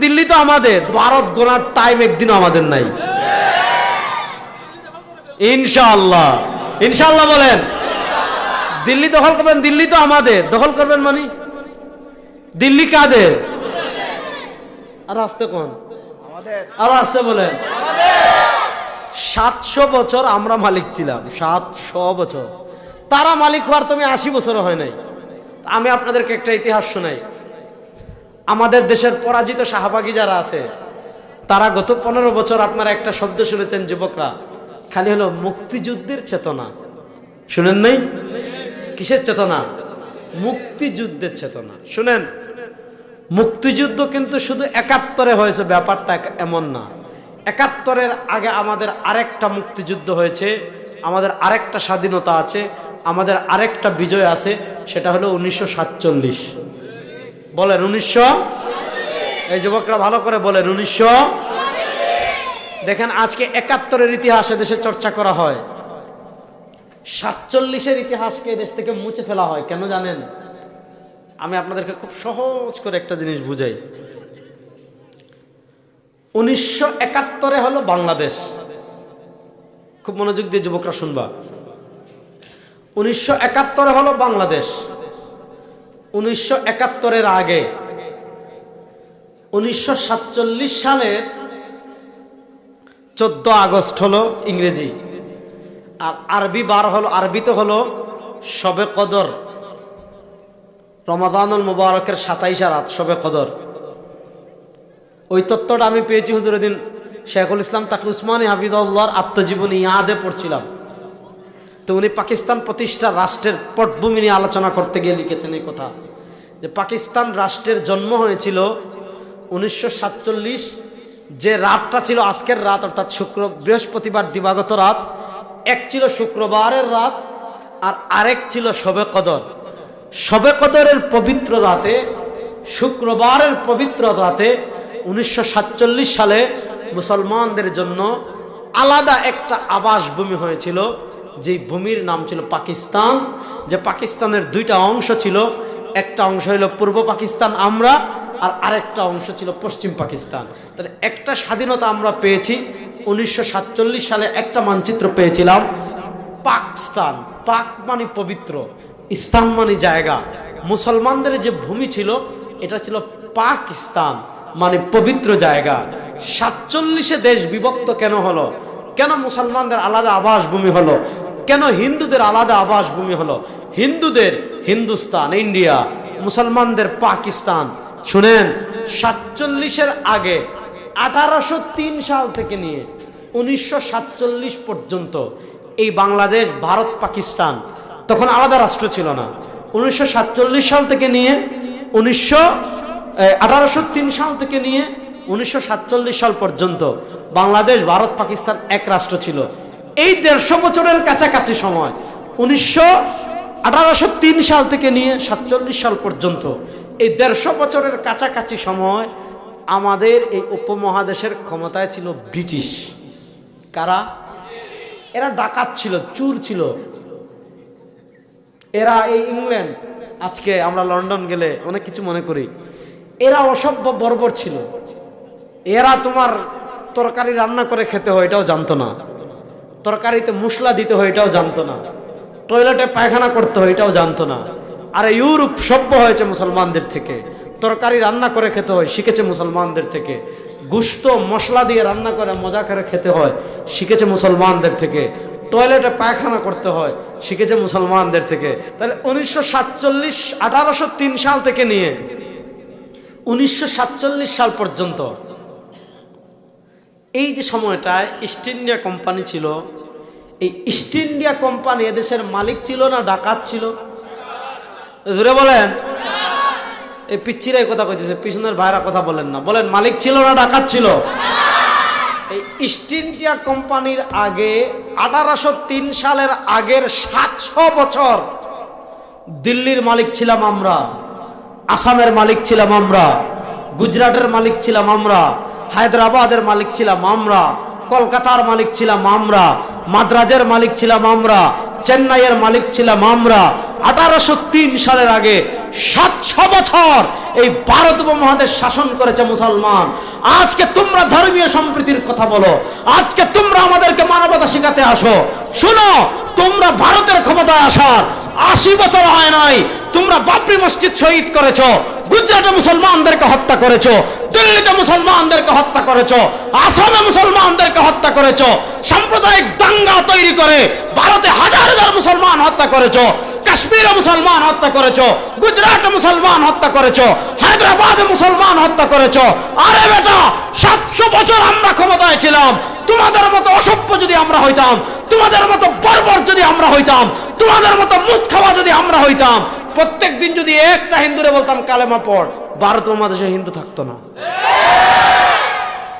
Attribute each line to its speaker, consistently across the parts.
Speaker 1: দিল্লি তো আমাদের, ভারত গোনার টাইম একদিনও আমাদের নাই। ইনশাআল্লাহ, ইনশাআল্লাহ বলেন। দিল্লি দখল করবেন, দিল্লি তো আমাদের। দখল করবেন মানে দিল্লি কাদের? আর আসতে কোন আর আসতে বলেন। 700 বছর আমরা মালিক ছিলাম, 700 বছর। তারা মালিক হওয়ার তুমি 80 বছর হয় নাই। আমি আপনাদেরকে একটা ইতিহাস শোনাই। আমাদের দেশের পরাজিত শাহবাগী যারা আছে, তারা গত 15 বছর, আপনারা একটা শব্দ শুনেছেন যুবকরা, খালি হলো মুক্তিযুদ্ধের চেতনা। শুনেন নাই? কিসের চেতনা? মুক্তিযুদ্ধের চেতনা। শুনেন, মুক্তিযুদ্ধ কিন্তু শুধু 71-এ হয়েছে, ব্যাপারটা এমন না। 71-এর আগে আমাদের আরেকটা মুক্তিযুদ্ধ হয়েছে, আমাদের আরেকটা স্বাধীনতা আছে, আমাদের আরেকটা বিজয় আছে, সেটা হলো 1947। বলেন 1900। এই যুবকরা ভালো করে বলেন 1900। দেখেন, আজকে 71-এর ইতিহাসে দেশে চর্চা করা হয়, 47-এর ইতিহাসকে দেশ থেকে মুছে ফেলা হয়। কেন জানেন? আমি আপনাদেরকে খুব সহজ করে একটা জিনিস বুঝাই। 1971-এ হলো বাংলাদেশ। খুব মনোযোগ দিয়ে যুবকরা শুনবা। 1971-এ হলো বাংলাদেশ। 1971-এর আগে 1947 সালের 14 আগস্ট হলো ইংরেজি, আর আরবি বার হলো, আরবিতে হলো শবে কদর, রমাদানুল মুবারকের 27 রাত শবে কদর। ওই তত্ত্বটা আমি পেয়েছি হুজুরের দিন শেখুল ইসলাম তাকি উসমানী হাফিজাহুল্লাহর আত্মজীবনী ইয়াদে পড়ছিলাম। তো উনি পাকিস্তান প্রতিষ্ঠা রাষ্ট্রের পটভূমি নিয়ে আলোচনা করতে গিয়ে লিখেছেন এই কথা, যে পাকিস্তান রাষ্ট্রের জন্ম হয়েছিল 1947। যে রাতটা ছিল আজকের রাত, অর্থাৎ বৃহস্পতিবার দিবাগত রাত, এক ছিল শুক্রবারের রাত, আর আরেক ছিল শবে কদর। শবে কদরের পবিত্র রাতে, শুক্রবারের পবিত্র রাতে 1947 সালে মুসলমানদের জন্য আলাদা একটা আবাস ভূমি হয়েছিল, যে ভূমির নাম ছিল পাকিস্তান। যে পাকিস্তানের দুইটা অংশ ছিল, একটা অংশ হলো পূর্ব পাকিস্তান আমরা, আর আরেকটা অংশ ছিল পশ্চিম পাকিস্তান। তাহলে একটা স্বাধীনতা আমরা পেয়েছি 1947 সালে। একটা মানচিত্র পেয়েছিলাম পাকিস্তান। পাক মানে পবিত্র, ইসলাম মানে জায়গা। মুসলমানদের যে ভূমি ছিল এটা ছিল পাকিস্তান, মানে পবিত্র জায়গা। 47-এ দেশ বিভক্ত কেন হলো? কেন মুসলমানদের আলাদা আবাস ভূমি হলো? কেন হিন্দুদের আলাদা আবাস ভূমি হলো? হিন্দুদের হিন্দুস্তান, ইন্ডিয়া, মুসলমানদের পাকিস্তান। শুনেন, 47-এর আগে 1803 সাল থেকে নিয়ে 1947 পর্যন্ত এই বাংলাদেশ, ভারত, পাকিস্তান তখন আলাদা রাষ্ট্র ছিল না। 1947 সাল থেকে নিয়ে 1803 সাল থেকে নিয়ে 1947 সাল পর্যন্ত বাংলাদেশ, ভারত, পাকিস্তান এক রাষ্ট্র ছিল। এই 150 বছরের কাছাকাছি সময়, 1803 সাল থেকে নিয়ে 47 সাল পর্যন্ত, এই 150 বছরের কাছাকাছি সময় আমাদের এই উপমহাদেশের ক্ষমতায় ছিল ব্রিটিশ। কারা? এরা ডাকাত ছিল, চুর ছিল। এরা এই ইংল্যান্ড, আজকে আমরা লন্ডন গেলে অনেক কিছু মনে করি, এরা অসভ্য বর্বর ছিল। এরা তোমার তরকারি রান্না করে খেতে হয় এটাও জানতো না, তরকারিতে মশলা দিতে হয় এটাও জানতো না, টয়লেটে পায়খানা করতে হয় এটাও জানতো না। আর ইউরোপ সভ্য হয়েছে মুসলমানদের থেকে, তরকারি রান্না করে খেতে হয় শিখেছে মুসলমানদের থেকে, গোশত মশলা দিয়ে রান্না করে মজা করে খেতে হয় শিখেছে মুসলমানদের থেকে, টয়লেটে পায়খানা করতে হয় শিখেছে মুসলমানদের থেকে। তাহলে 1803 সাল থেকে নিয়ে 1947 সাল পর্যন্ত এই যে সময়টায় ইস্ট ইন্ডিয়া কোম্পানি ছিল, এই ইস্ট ইন্ডিয়া কোম্পানি এদেশের মালিক ছিল না ডাকাত ছিল? জোরে বলেন। এই পিচ্চিরাই কথা কইতেছে, পিছনের ভাইরা কথা বলেন না। বলেন, মালিক ছিল না ডাকাত ছিল? এই ইস্ট ইন্ডিয়া কোম্পানির আগে 1803 সালের আগের 700 বছর দিল্লির মালিক ছিলাম আমরা, আসামের মালিক ছিলাম আমরা, গুজরাটের মালিক ছিলাম আমরা, হায়দ্রাবাদের মালিক ছিলাম আমরা, কলকাতার মালিক ছিলাম আমরা, মাদ্রাজের মালিক ছিলাম আমরা, চেন্নাইয়ের মালিক ছিলাম আমরা, 1803 সালের আগে 700 বছর এই ভারত উপমহাদেশ শাসন করেছে মুসলমান। আজকে তোমরা ধর্মীয় সম্প্রীতির কথা বলো, আজকে তোমরা আমাদেরকে মানবতা শেখাতে আসো। শুনো, তোমরা ভারতের ক্ষমতায় আসার 80 বছর হয় নাই, তোমরা বাবরি মসজিদ শহীদ করেছো, গুজরাটে মুসলমানদেরকে হত্যা করেছো, দিল্লিতে মুসলমানদেরকে হত্যা করেছো, আসামে মুসলমানদেরকে হত্যা করেছো, সাম্প্রদায়িক দাঙ্গা তৈরি করে ভারতে হাজার হাজার মুসলমান হত্যা করেছো, কাশ্মীরে মুসলমান হত্যা করেছো, গুজরাটে মুসলমান হত্যা করেছো, হায়দ্রাবাদে মুসলমান হত্যা করেছো। আরে বেটা, 700 বছর আমরা ক্ষমতায় ছিলাম। তোমাদের মতো অসভ্য যদি আমরা হইতাম, তোমাদের মতো বর্বর যদি আমরা হইতাম, তোমাদের মতো মুখ খাওয়া যদি আমরা হইতাম, প্রত্যেক দিন যদি একটা হিন্দুরে বলতাম কালেমা পড়, ভারত উপমহাদেশে হিন্দু থাকতো না।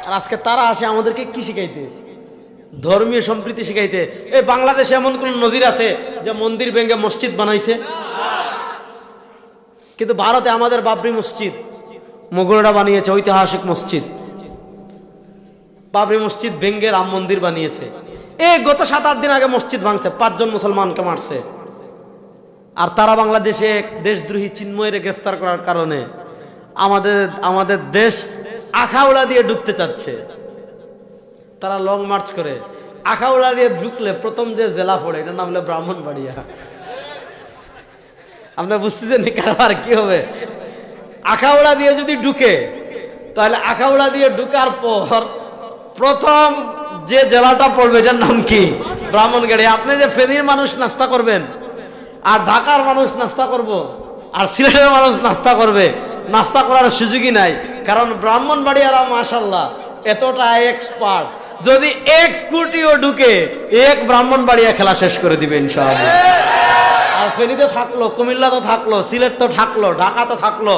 Speaker 1: আর আজকে তারা আসে আমাদেরকে কি শিখাইতে? ধর্মীয় সম্প্রীতি শিখাইতে। এই বাংলাদেশে এমন কোন নজির আছে যে মন্দির ভেঙে মসজিদ বানাইছে? কিন্তু ভারতে আমাদের বাবরি মসজিদ মুঘলরা বানিয়েছে, ঐতিহাসিক মসজিদ। বাবরি মসজিদ ভেঙে রাম মন্দির বানিয়েছে। এই গত 7-8 দিন আগে মসজিদ ভাঙছে, 5 জন মুসলমানকে মারছে। আর তারা বাংলাদেশে দেশদ্রোহী চিন্ময়ের গ্রেফতার করার কারণে আমাদের দেশ আখাউড়া দিয়ে ঢুকতে চাচ্ছে। তারা লং মার্চ করে আখাউড়া দিয়ে ঢুকলে প্রথম যে জেলা পড়ে এটার নাম হলো ব্রাহ্মণবাড়িয়া। আপনারা বুঝতেছেন কারবার কি হবে? আখাউড়া দিয়ে যদি ঢুকে, তাহলে আখাউড়া দিয়ে ঢুকার পর প্রথম যে জেলাটা পড়বে এটার নাম কি? ব্রাহ্মণবাড়ি। আপনি যে ফেনীর মানুষ নাস্তা করবেন, আর ঢাকার মানুষ নাস্তা করব, আর সিলেটের মানুষ নাস্তা করবে, নাস্তা করার সুযোগই নাই। কারণ ব্রাহ্মণবাড়িয়ারা মাশাআল্লাহ এতটা এক্সপার্ট, যদি 1 কোটিও ঢুকে এক ব্রাহ্মণবাড়িয়া খেলা শেষ করে দিবে ইনশাআল্লাহ। আর ফেনীতে থাকলো, কুমিল্লা তো থাকলো, সিলেট তো থাকলো, ঢাকা তো থাকলো।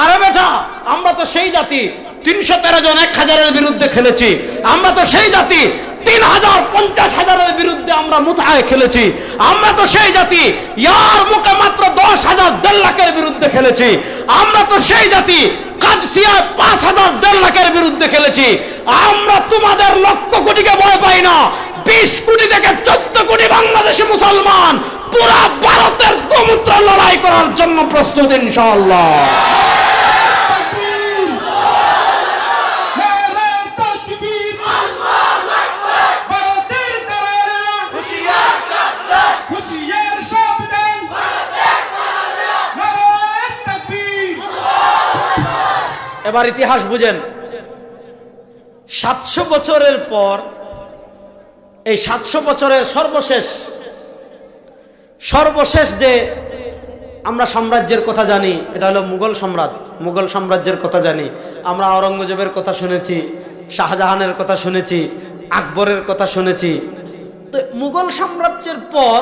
Speaker 1: আরে বেটা, আমরা তো সেই জাতি 313 জন 1000-এর বিরুদ্ধে খেলেছি। আমরা তো সেই জাতি 3000-50,000-এর বিরুদ্ধে আমরা মুতায় খেলেছি। আমরা তো সেই জাতি ইয়ার মুখে মাত্র 10,000 1.5 লাখের বিরুদ্ধে খেলেছি। আমরা তো সেই জাতি কাদসিয়ায় 5,000 1.5 লাখের বিরুদ্ধে খেলেছি। আমরা তোমাদের লক্ষ কোটিকে ভয় পাই না। 20 কোটি থেকে 14 কোটি বাংলাদেশি মুসলমান পুরা ভারতের গোমূত্র লড়াই করার জন্য প্রস্তুত ইনশাআল্লাহ। এবার ইতিহাস বুঝেন। 700 বছরের পর, এই 700 বছরের সর্বশেষ যে আমরা সাম্রাজ্যের কথা জানি, এটা হলো মুঘল সাম্রাজ্যের কথা জানি। আমরা আওরঙ্গজেবের কথা শুনেছি, শাহজাহানের কথা শুনেছি, আকবরের কথা শুনেছি। তো মুঘল সাম্রাজ্যের পর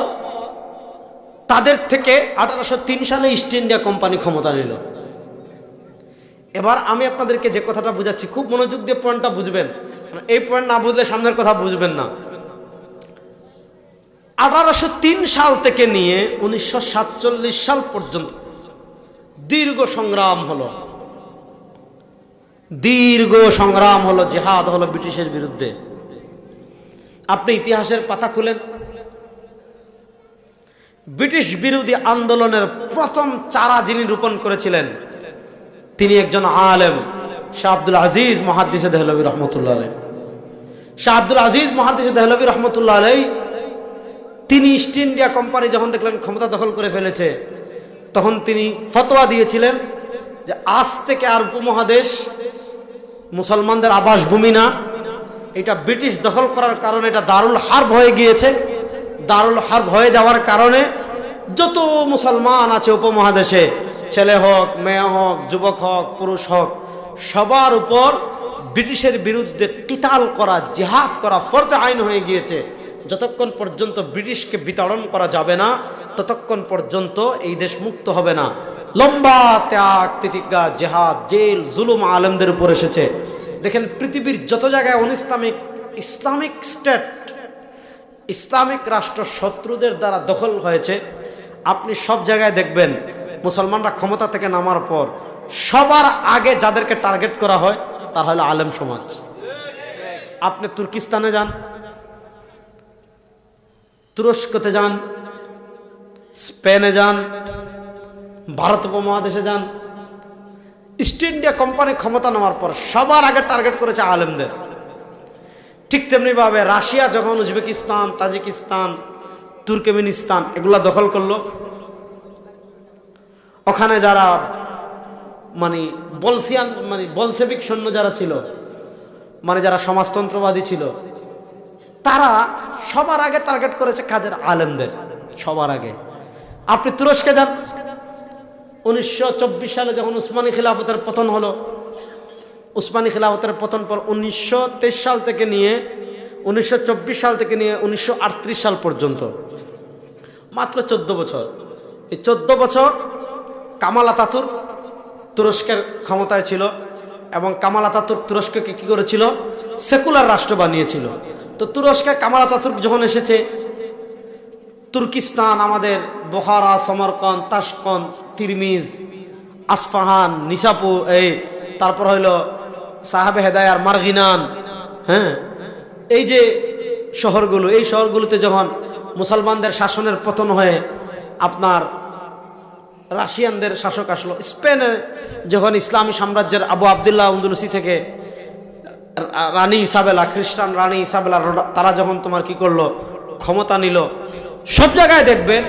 Speaker 1: তাদের থেকে 1803 সালে ইস্ট ইন্ডিয়া কোম্পানি ক্ষমতা নিল। এবার আমি আপনাদেরকে যে কথাটা বুঝাচ্ছি, খুব মনোযোগ দিয়ে পয়েন্টটা বুঝবেন। এই পয়েন্ট না বুঝলে সামনের কথা বুঝবেন না। 1803 সাল থেকে নিয়ে 1947 সাল পর্যন্ত দীর্ঘ সংগ্রাম হলো, জিহাদ হলো ব্রিটিশের বিরুদ্ধে। আপনি ইতিহাসের পাতা খুলেন, ব্রিটিশ বিরোধী আন্দোলনের প্রথম চারা যিনি রোপণ করেছিলেন তিনি একজন আলেম, শাহ আব্দুল আজিজ মুহাদ্দিস দেহলভী রহমতুল্লাহ আলাইহ। শাহ আব্দুল আজিজ মুহাদ্দিস দেহলভী রহমতুল্লাহ আলাইহ তিনি ইস্ট ইন্ডিয়া কোম্পানি যখন দেখলেন ক্ষমতা দখল করে ফেলেছে, তখন তিনি ফতোয়া দিয়েছিলেন যে আজ থেকে আর উপমহাদেশ মুসলমানদের আবাসভূমি না, এটা ব্রিটিশ দখল করার কারণে এটা দারুল হার্ব হয়ে গিয়েছে। দারুল হার্ব হয়ে যাওয়ার কারণে যত মুসলমান আছে উপমহাদেশে, ছেলে হোক, মেয়ে হোক, যুবক হোক, পুরুষ হোক, সবার উপর ব্রিটিশের বিরুদ্ধে কিতাল করা, জিহাদ করা ফরজে আইন হয়ে গিয়েছে। যতক্ষণ পর্যন্ত ব্রিটিশকে বিতাড়ন করা যাবে না, ততক্ষণ পর্যন্ত এই দেশ মুক্ত হবে না। লম্বা ত্যাগ, তিতিক্ষা, জিহাদ, জেল, জুলুম আলেমদের উপর এসেছে। দেখেন পৃথিবীর যত জায়গায় ইসলামিক স্টেট, ইসলামিক রাষ্ট্র শত্রুদের দ্বারা দখল হয়েছে, আপনি সব জায়গায় দেখবেন মুসলমানরা ক্ষমতা থেকে নামার পর সবার আগে যাদেরকে টার্গেট করা হয় তারা হলো আলেম সমাজ। আপনি তুর্কিস্তানে যান, তুরস্কতে যান, স্পেনে যান, ভারত উপমহাদেশে যান। ইস্ট ইন্ডিয়া কোম্পানি ক্ষমতা নেওয়ার পর সবার আগে টার্গেট করেছে আলেমদের। ঠিক তেমনি ভাবে রাশিয়া যখন উজবেকিস্তান, তাজিকিস্তান, তুর্কমেনিস্তান এগুলা দখল করলো, ওখানে যারা বলসেবিক সৈন্য যারা ছিল, যারা সমাজতন্ত্রবাদী ছিল, তারা সবার আগে টার্গেট করেছে কাদের? আলেমদের। সবার আগে আপনি তুরস্কে যান, 1924 সালে যখন উসমানী খিলাফতের পতন হলো, উসমানী খিলাফতের পতন পর 1923 সাল থেকে নিয়ে 1924 সাল থেকে নিয়ে 1938 সাল পর্যন্ত মাত্র 14 বছর। এই 14 বছর কামাল আতাতুর্ক তুরস্কের ক্ষমতায় ছিল, এবং কামাল আতাতুর্ক তুরস্ককে কি করেছিল? সেকুলার রাষ্ট্র বানিয়েছিল। তো তুরস্কে কামাল আতাতুর্ক যখন এসেছে, তুর্কিস্তান, আমাদের বোখারা, সমরকন্দ, তাশকন্দ, তিরমিজ, আসফাহান, নিসাপুর, তারপর হইল সাহাবে হেদায়ার, মারগিনান, হ্যাঁ, এই যে শহরগুলো, এই শহরগুলোতে যখন মুসলমানদের শাসনের পতন হয়ে আপনার রাশিয়ানদের শাসক আসলো, স্পেনে যখন ইসলামী সাম্রাজ্যের আবু আবদুল্লাহ আন্দুলুসি থেকে রানী ইসাবেলা, খ্রিস্টান রানী ইসাবেলা, তারা যখন তোমার কি করলো? ক্ষমতা নিল। সব জায়গায় দেখবেন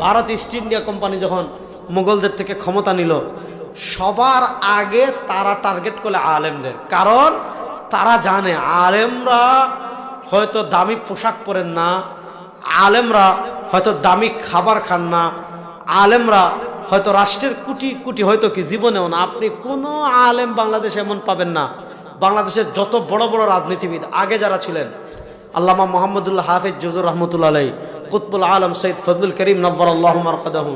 Speaker 1: ভারত ইস্ট ইন্ডিয়া কোম্পানি যখন মুঘলদের থেকে ক্ষমতা নিল, সবার আগে তারা টার্গেট করলে আলেমদের। কারণ তারা জানে আলেমরা হয়তো দামি পোশাক পরেন না, আলেমরা হয়তো দামি খাবার খান না, আলেমরা হয়তো রাষ্ট্রের কোটি কোটি, হয়তো কি জীবনেও না আপনি কোনো আলেম বাংলাদেশে এমন পাবেন না। বাংলাদেশের যত বড় বড় রাজনীতিবিদ আগে যারা ছিলেন, আল্লামা মোহাম্মদুল্লাহ হাফিজ জুজুর রহমতুল্লাহ আলাই, কুতবুল আলম সৈয়দ ফজলুল করিম নব্বরাল্লাহু মারকাদাহু,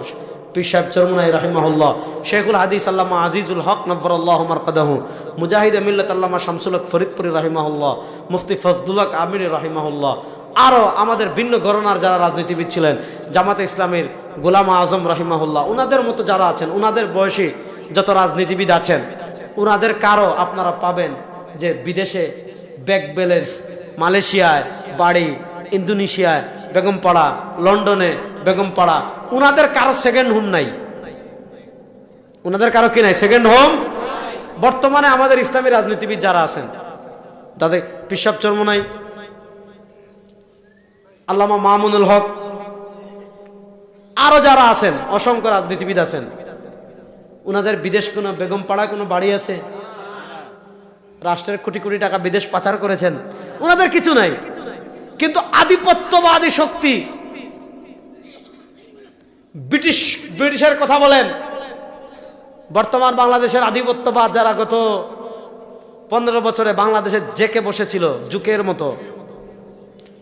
Speaker 1: পীর সাহেব চরমনাই রাহিমাহুল্লাহ, শেখুল হাদিস আল্লামা আজিজুল হক নব্বরাল্লাহু মারকাদাহু, মুজাহিদ মিল্লাত আল্লামা শামসুল হক ফরিদপুরি রাহিমাহুল্লাহ, মুফতি ফজলুল হক আমিরি রাহিমাহুল্লাহ, আরও আমাদের ভিন্ন ঘরানার যারা রাজনীতিবিদ ছিলেন, জামাতে ইসলামের গোলাম আজম রাহিমাহুল্লাহ, উনাদের মতো যারা আছেন, উনাদের বয়সী যত রাজনীতিবিদ আছেন, উনাদের কারো আপনারা পাবেন যে বিদেশে ব্যাংক ব্যালেন্স, মালয়েশিয়ায় বাড়ি, ইন্দোনেশিয়ায় বেগমপাড়া, লন্ডনে বেগমপাড়া, উনাদের কারো সেকেন্ড হোম নাই। উনাদের কারো কি নাই? Second home. বর্তমানে আমাদের ইসলামী রাজনীতিবিদ যারা আছেন, তাদের পীর সাহেব চরমনাই, আল্লামা মামুনুল হক, আরো যারা আছেন, অসংখ্য রাজনীতিবিদ আছেন, উনাদের বিদেশ কোনো বেগমপাড়া কোনো বাড়ি আছে? রাষ্ট্রের কোটি কোটি টাকা বিদেশ পাচার করেছেন, ওনাদের কিছু নাই। কিন্তু আধিপত্যবাদী শক্তি, ব্রিটিশের কথা বলেন, বর্তমান বাংলাদেশের আধিপত্যবাদ যারা গত 15 বছরে বাংলাদেশে জেকে বসেছিল, জুকের মতো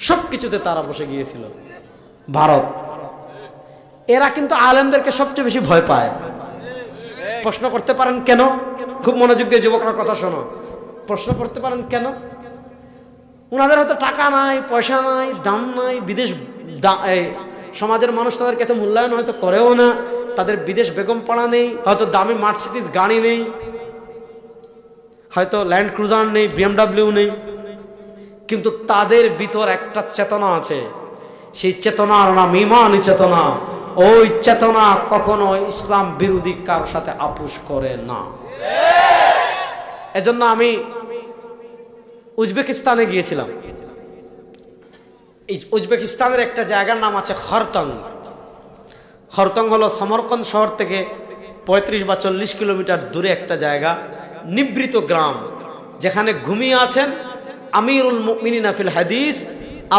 Speaker 1: সবকিছুতে তারা বসে গিয়েছিল। ভারত, এরা কিন্তু আলেমদেরকে সবচেয়ে বেশি ভয় পায়। প্রশ্ন করতে পারেন কেন? খুব মনোযোগ দিয়ে যুবকরা কথা শোনো, প্রশ্ন করতে পারেন কেন? উনাদের হয়তো টাকা নাই, পয়সা নাই, দাম নাই, বিদেশ সমাজের মানুষ তাদেরকে এত মূল্যায়ন হয়তো করেও না, তাদের বিদেশ বেগমপাড়া নেই, হয়তো দামি মার্সিডিজ গাড়ি নেই, হয়তো ল্যান্ড ক্রুজার নেই, বিএমডাব্লিউ নেই, কিন্তু তাদের ভিতর একটা চেতনা আছে। সেই চেতনার নাম ঈমানী চেতনা। ওই চেতনা কখনো ইসলাম বিরোধী কারোর সাথে আপোষ করে না। এজন্য আমি উজবেকিস্তানে গিয়েছিলাম। এই উজবেকিস্তানের একটা জায়গার নাম আছে খরতং। খরতং হলো সমরকন্দ শহর থেকে 35 বা 40 কিলোমিটার দূরে একটা জায়গা, নিবৃত গ্রাম, যেখানে ঘুমিয়ে আছেন আমিরুল মুমিনিন ফিল হাদিস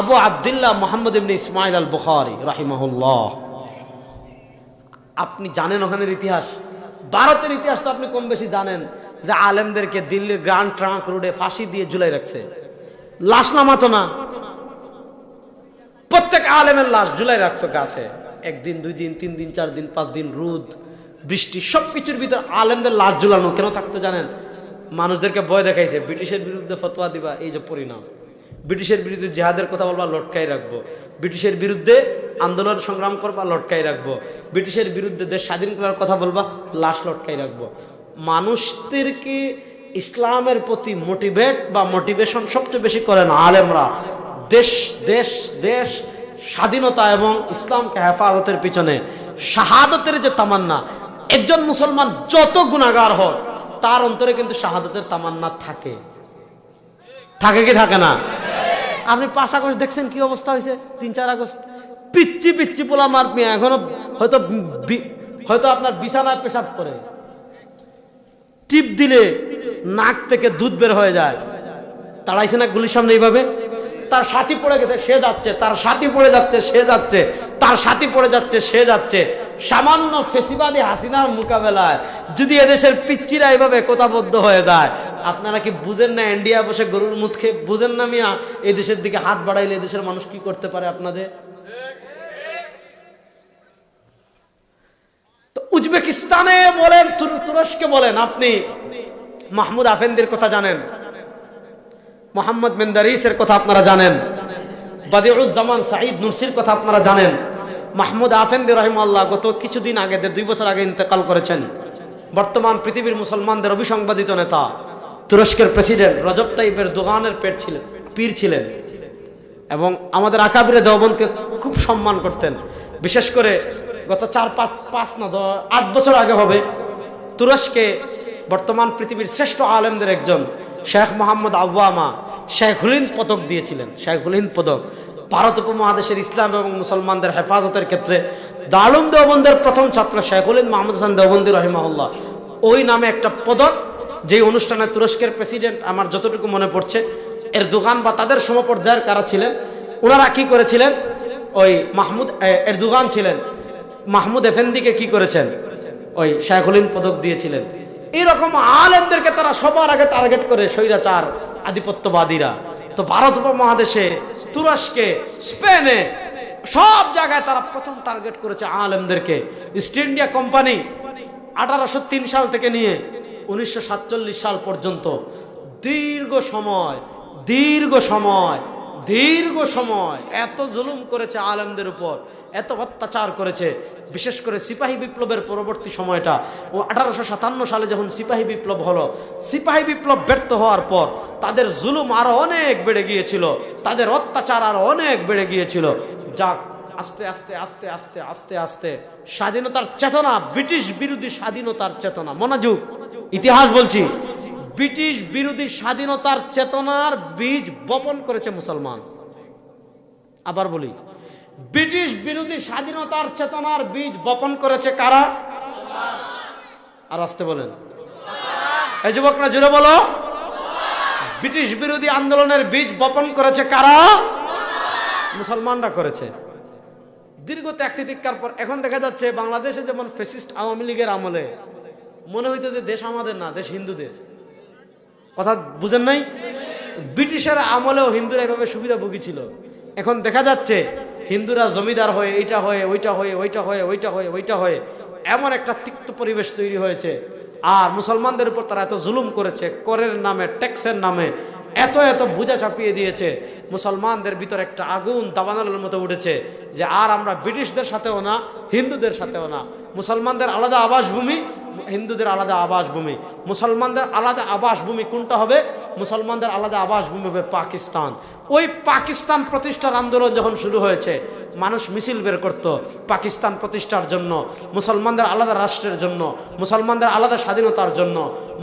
Speaker 1: আবু আব্দুল্লাহ মুহাম্মদ ইবনে ইসমাইল আল বুখারী রাহিমাহুল্লাহ। আপনি জানেন ওখানের ইতিহাস, ভারতের ইতিহাস তো আপনি কম বেশি জানেন, যে আলেমদেরকে দিল্লির গ্র্যান্ড ট্রাঙ্ক রোডে ফাঁসি দিয়ে ঝুলাই রাখছে, লাশ নামাতো না, প্রত্যেক আলেমের লাশ ঝুলাই রাখছো গাছে, 1 দিন 2 দিন 3 দিন 4 দিন 5 দিন, রোদ বৃষ্টি সবকিছুর ভিতর আলেমদের লাশ ঝুলানো কেন থাকতো জানেন? মানুষদেরকে ভয় দেখাইছে, ব্রিটিশের বিরুদ্ধে ফতোয়া দিবা, এই যে পরিণাম। ব্রিটিশের বিরুদ্ধে জিহাদের কথা বলবা, লটকাই রাখবো। ব্রিটিশের বিরুদ্ধে আন্দোলন সংগ্রাম করবা, লটকাই রাখবো। ব্রিটিশের বিরুদ্ধে দেশ স্বাধীন করার কথা বলবা, লাশ লটকাই রাখবো। মানুষদেরকে ইসলামের প্রতি মোটিভেট বা মোটিভেশন সবচেয়ে বেশি করেন আলেমরা। দেশ দেশ দেশ স্বাধীনতা এবং ইসলামকে হেফাজতের পিছনে শাহাদতের যে তামান্না, একজন মুসলমান যত গুনাহগার হয় তার অন্তরে কিন্তু শাহাদতের তামান্না থাকে। থাকে কি থাকে না? আপনি 5 আগস্ট দেখছেন কি অবস্থা হয়েছে, 3-4 আগস্ট পিচ্ছি পিচ্ছি পোলা মার মিয়া এখনো হয়তো আপনার বিছানায় পেশাব করে, টিপ দিলে নাক থেকে দুধ বের হয়ে যায়। তাড়াইছে না গুলির সামনে এইভাবে, তার সাথী পড়ে গেছে সে যাচ্ছে, তার সাথী পড়ে যাচ্ছে সে যাচ্ছে, তার সাথী পড়ে যাচ্ছে সে যাচ্ছে। সামান্য ফেসিবাদী হাসিনার মোকাবেলায় যদি এদেশের পিচ্চিরা এইভাবে কোথাবদ্ধ হয়ে যায়, আপনারা কি বুঝেন না? ইন্ডিয়া বসে গরুর মুখ খেয়ে বুঝেন না মিয়া এই দেশের দিকে হাত বাড়াইলে এদেশের মানুষ কি করতে পারে আপনাদের? তো উজবেকিস্তানে বলেন, তুরস্কে বলেন, আপনি মাহমুদ আফেন্দির কথা জানেন, মোহাম্মদ মেন্দারিসের কথা আপনারা জানেন, বাদিউজ্জামান সাঈদ নুরসির কথা আপনারা জানেন। মাহমুদ আফেন্দি রাহিমাহুল্লাহ গত কিছুদিন আগে, 2 বছর আগে ইন্তেকাল করেছেন। বর্তমান পৃথিবীর মুসলমানদের অবিসংবাদিত নেতা, তুরস্কের প্রেসিডেন্ট রজব তাইয়িপ এরদোগানের পীর ছিলেন এবং আমাদের আকাবিরে দেওবন্দকে খুব সম্মান করতেন। বিশেষ করে গত 8 বছর আগে হবে তুরস্কে বর্তমান পৃথিবীর শ্রেষ্ঠ আলেমদের একজন শেখ মোহাম্মদ আওয়ামা শেখুল হিন্দ পদক দিয়েছিলেন। শেখুল হিন্দ পদক ভারত উপমহাদেশের ইসলাম এবং মুসলমানদের হেফাজতের ক্ষেত্রে দারুল দেওবন্দের প্রথম ছাত্র শেখুল হিন্দ মাহমুদ হাসান দেওবন্দি রাহিমাহুল্লাহ, ওই নামে একটা পদক, যেই অনুষ্ঠানে তুরস্কের প্রেসিডেন্ট, আমার যতটুকু মনে পড়ছে, এরদোগান বা তাদের সমপর্যায়ের কারা ছিলেন, ওনারা কি করেছিলেন, ওই এরদোগান ছিলেন, মাহমুদ এফেন্দিকে কি করেছেন, ওই শেখুল হিন্দ পদক দিয়েছিলেন। এরকম আলেমদেরকে তারা সবার আগে টার্গেট করে স্বৈরাচার আধিপত্যবাদীরা। তো ভারত উপমহাদেশে, তুরস্কে, স্পেনে, সব জায়গায় তারা প্রথম টার্গেট করেছে আলেমদেরকে। ইস্ট ইন্ডিয়া কোম্পানি 1803 সাল থেকে নিয়ে 1947 সাল পর্যন্ত দীর্ঘ সময় এত জুলুম করেছে আলেমদের উপর, এত অত্যাচার করেছে। বিশেষ করে সিপাহী বিপ্লবের পরবর্তী সময়টা, 1857 সালে যখন সিপাহী বিপ্লব হলো, সিপাহী বিপ্লব ব্যর্থ হওয়ার পর তাদের জুলুম আরো অনেক বেড়ে গিয়েছিল, তাদের অত্যাচার আরো অনেক বেড়ে গিয়েছিল। যাক, আস্তে আস্তে আস্তে আস্তে আস্তে আস্তে স্বাধীনতার চেতনা, ব্রিটিশ বিরোধী স্বাধীনতার চেতনা, মনোযোগ, ইতিহাস বলছি, ব্রিটিশ বিরোধী স্বাধীনতার চেতনার বীজ বপন করেছে মুসলমান। আবার বলি, ব্রিটিশ বিরোধী স্বাধীনতার চেতনার বীজ বপন করেছে কারা? আর আসতে বলেন, এই যুবকরা জুড়ে বলো, ব্রিটিশ বিরোধী আন্দোলনের বীজ বপন করেছে কারা? মুসলমানরা করেছে। দীর্ঘ ত্যাগ তিতিক্ষার পর এখন দেখা যাচ্ছে বাংলাদেশে যেমন ফ্যাসিস্ট আওয়ামী লীগের আমলে মনে হইতো যে দেশ আমাদের না, দেশ হিন্দুদের। কথা বুঝেন নাই? ব্রিটিশের আমলেও হিন্দুরা এভাবে সুবিধা ভোগী ছিল। এখন দেখা যাচ্ছে হিন্দুরা জমিদার হয়ে, এইটা হয়ে, ওইটা হয়ে, ওইটা হয়ে, ওইটা হয়ে, ওইটা হয়ে, এমন একটা তিক্ত পরিবেশ তৈরি হয়েছে। আর মুসলমানদের উপর তারা এত জুলুম করেছে, করের নামে, ট্যাক্সের নামে এত এত বোঝা চাপিয়ে দিয়েছে। মুসলমানদের ভিতর একটা আগুন দাবানলের মতো উঠেছে যে আর আমরা ব্রিটিশদের সাথেও না, হিন্দুদের সাথেও না। মুসলমানদের আলাদা আবাসভূমি, হিন্দুদের আলাদা আবাসভূমি। মুসলমানদের আলাদা আবাসভূমি কোনটা হবে? মুসলমানদের আলাদা আবাসভূমি হবে পাকিস্তান। ওই পাকিস্তান প্রতিষ্ঠার আন্দোলন যখন শুরু হয়েছে, মানুষ মিছিল বের করত পাকিস্তান প্রতিষ্ঠার জন্য, মুসলমানদের আলাদা রাষ্ট্রের জন্য, মুসলমানদের আলাদা স্বাধীনতার জন্য।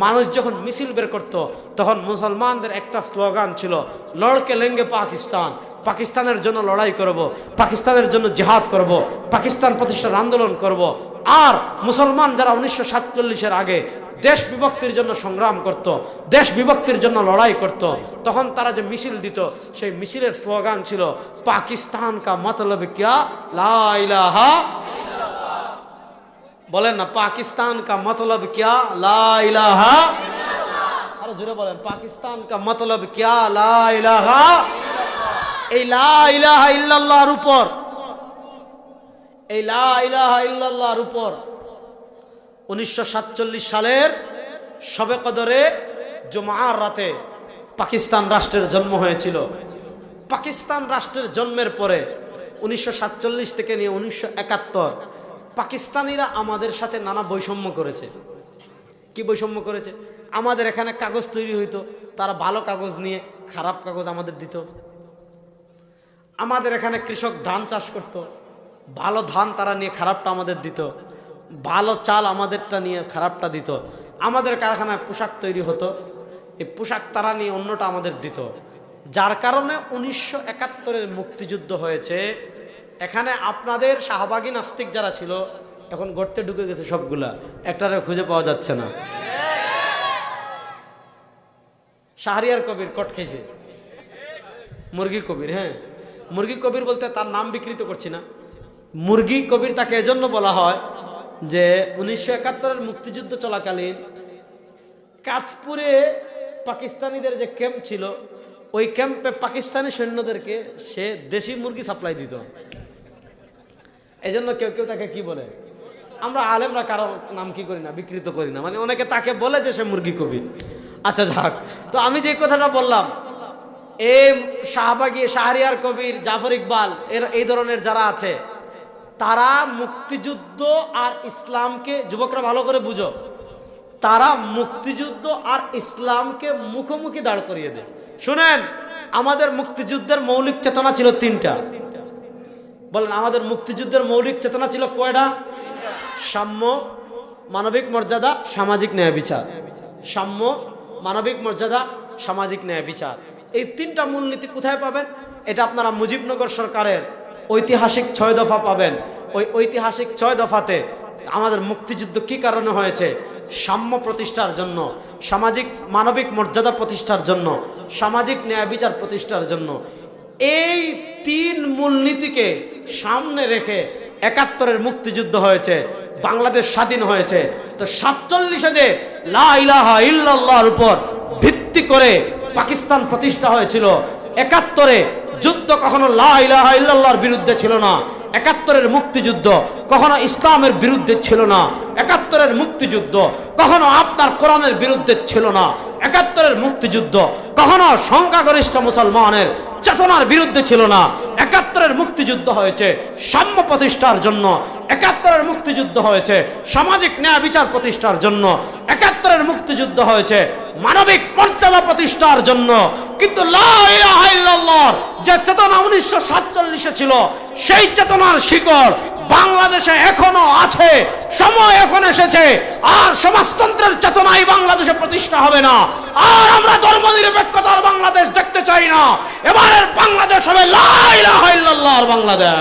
Speaker 1: মানুষ যখন মিছিল বের করত, তখন মুসলমানদের একটা স্লোগান ছিল, লড়কে লেঙ্গে পাকিস্তান, পাকিস্তানের জন্য লড়াই করব, পাকিস্তানের জন্য জিহাদ করব, পাকিস্তান প্রতিষ্ঠার আন্দোলন করব। আর মুসলমান যারা 1947-এর আগে দেশ বিভক্তির জন্য সংগ্রাম করত, দেশ বিভক্তির জন্য লড়াই করত, তখন তারা যে মিছিল দিত, সেই মিছিলের স্লোগান ছিল, পাকিস্তান কা মতলব কিয়া লা ইলাহা ইল্লাল্লাহ। বলেন না, পাকিস্তান কা মতলব কিয়া লা ইলাহা ইল্লাল্লাহ। আরে জোরে বলেন, পাকিস্তান কা মতলব কিয়া লা ইলাহা ইল্লাল্লাহ। এই লা ইলাহা ইল্লাল্লাহর উপর, এই লা ইলাহা ইল্লাল্লাহর উপর 1947 সালের শবে কদরে জুমার রাতে পাকিস্তান রাষ্ট্রের জন্ম হয়েছিল। পাকিস্তান রাষ্ট্রের জন্মের পরে 1947 থেকে নিয়ে 1971 পাকিস্তানিরা আমাদের সাথে নানা বৈষম্য করেছে। কি বৈষম্য করেছে? আমাদের এখানে কাগজ তৈরি হইতো, তারা ভালো কাগজ নিয়ে খারাপ কাগজ আমাদের দিত। আমাদের এখানে কৃষক ধান চাষ করত, ভালো ধান তারা নিয়ে খারাপটা আমাদের দিত, ভালো চাল আমাদেরটা নিয়ে খারাপটা দিত। আমাদের কারখানায় পোশাক তৈরি হতো, এই পোশাক তারা নিয়ে অন্যটা আমাদের দিত। যার কারণে 1971-এর মুক্তিযুদ্ধ হয়েছে। এখানে আপনাদের শাহবাগী নাস্তিক যারা ছিল এখন গর্তে ঢুকে গেছে, সবগুলা একটারে খুঁজে পাওয়া যাচ্ছে না। শাহরিয়ার কবির কট খেয়েছে, মুরগি কবির। হ্যাঁ, মুরগি কবির বলতে তার নাম বিকৃত করছি না, মুরগি কবির তাকে এজন্য বলা হয় যে 1971-এর মুক্তিযুদ্ধ চলাকালীন কাঁচপুরে পাকিস্তানিদের যে ক্যাম্প ছিল, ওই ক্যাম্পে পাকিস্তানি সৈন্যদেরকে সে দেশি মুরগি সাপ্লাই দিত। এই জন্য কেউ কেউ তাকে কি বলে, আমরা আলেমরা কারো নাম কি করি না, বিকৃত করি না, মানে অনেকে তাকে বলে যে সে মুরগি কবির। আচ্ছা যাক, তো আমি যে কথাটা বললাম, এই শাহবাগী, শাহরিয়ার কবির, জাফর ইকবাল এই ধরনের যারা আছে, তারা মুক্তিযুদ্ধ আর ইসলামকে, যুবকরা ভালো করে বুঝো, তারা মুক্তিযুদ্ধ আর ইসলামকে মুখোমুখি দাঁড় করিয়ে দেয়। শুনেন, আমাদের মুক্তিযুদ্ধের মৌলিক চেতনা ছিল তিনটা। বলেন, আমাদের মুক্তিযুদ্ধের মৌলিক চেতনা ছিল কয়টা? সাম্য, মানবিক মর্যাদা, সামাজিক ন্যায় বিচার। সাম্য, মানবিক মর্যাদা, সামাজিক ন্যায় বিচার। এই তিনটা মূলনীতি কোথায় পাবেন? এটা আপনারা মুজিবনগর সরকারের ঐতিহাসিক 6 দফা পাবেন। ওই ঐতিহাসিক 6 দফাতে আমাদের মুক্তিযুদ্ধ কি কারণে হয়েছে? সাম্য প্রতিষ্ঠার জন্য, সামাজিক মানবিক মর্যাদা প্রতিষ্ঠার জন্য, সামাজিক ন্যায় বিচার প্রতিষ্ঠার জন্য। এই 3 মূলনীতিকে সামনে রেখে 71-এর মুক্তিযুদ্ধ হয়েছে, বাংলাদেশ স্বাধীন হয়েছে। তো 47-এ যে লা ইলাহা ইল্লাল্লাহর উপর ভিত্তি করে পাকিস্তান প্রতিষ্ঠা হয়েছিল, 71-এ যুদ্ধ কখনো লা ইলাহা ইল্লাল্লাহর বিরুদ্ধে ছিল না। 71-এর মুক্তিযুদ্ধ কখনো ইসলামের বিরুদ্ধে ছিল না। 71-এর মুক্তিযুদ্ধ কখনো আপনার কোরআনের বিরুদ্ধে ছিল না। 71-এর মুক্তিযুদ্ধ কখনো সংখ্যাগরিষ্ঠ মুসলমানের চেতনার বিরুদ্ধে ছিল না। 71-এর মুক্তিযুদ্ধ হয়েছে সাম্য প্রতিষ্ঠার জন্য। 71-এর মুক্তিযুদ্ধ হয়েছে সামাজিক ন্যায় বিচার প্রতিষ্ঠার জন্য। 71-এর মুক্তিযুদ্ধ হয়েছে মানবিক মর্যাদা প্রতিষ্ঠার জন্য। কিন্তু লা ইলাহা ইল্লাল্লাহ যে চেতনা 1947-এ ছিল, সেই চেতনার শিকড় বাংলাদেশে এখনো আছে। সময় এখন এসেছে, আর সমাজতন্ত্রের চেতনাই বাংলাদেশে প্রতিষ্ঠা হবে না। আর আমরা ধর্মনিরপেক্ষতার বাংলাদেশ দেখতে চাই না। এবারের বাংলাদেশ হবে লা ইলাহা ইল্লাল্লাহর বাংলাদেশ।